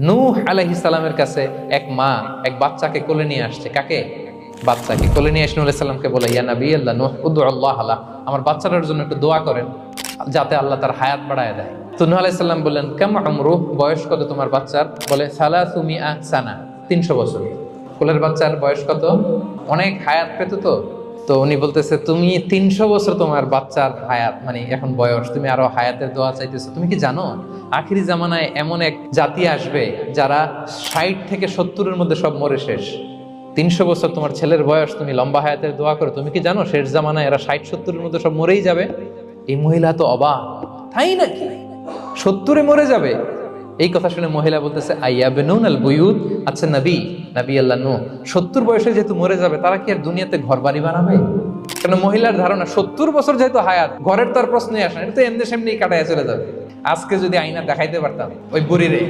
নূহ আলাইহিস সালামের কাছে এক মা এক বাচ্চাকে কোলে নিয়ে আসছে। কাকে? বাচ্চাকে কোলে নিয়ে এসে নূহ আলাইহিস সালামকে বলে, ইয়া নবী আল্লাহ নূহ উদউ আল্লাহ আলা, আমার বাচ্চাটার জন্য একটু দোয়া করেন যাতে আল্লাহ তার হায়াত বাড়ায় দেয়। তো নূহ আলাইহিস সালাম বললেন, কাম আমরুহ, বয়স কত তোমার বাচ্চার? বলে সালাসু মিআ সানা, 300 বছর। কোলের বাচ্চার বয়স কত? অনেক হায়াত পেত তো। তো উনি বলতেছে, তুমি 300 বছর তোমার বাচ্চার হায়াত, মানে এখন বয়স, তুমি আরো হায়াতের দোয়া চাইতেছো। তুমি কি জানো আখিরি জামানায় এমন এক জাতি আসবে যারা 60 থেকে 70-এর মধ্যে সব মরে শেষ। 300 বছর তোমার ছেলের বয়স, তুমি লম্বা হায়াতের দোয়া করো, তুমি কি জানো শেষ জামানায় এরা 60-70-এর মধ্যে সব মরেই যাবে? এই মহিলা তো অবাক, তাই নাকি 70-এ মরে যাবে? এই কথা শুনে মহিলা বলতেছে, আইয়াবনুন আল বুয়ুত, আচ্ছা নবী আল্লাহ নূহ 70 বয়সে যেহেতু মরে যাবে, তারা কি আর দুনিয়াতে ঘর বাড়ি বানাবে? কেন মহিলার ধারণা 70 বছর যেহেতু হায়াত, ঘরের তো আর প্রশ্নই আসে না, এটা তো এমনি সেমনি কাটায় চলে যাবে। আজকে যদি আয়না দেখাইতে পারতাম ওই বুড়িরে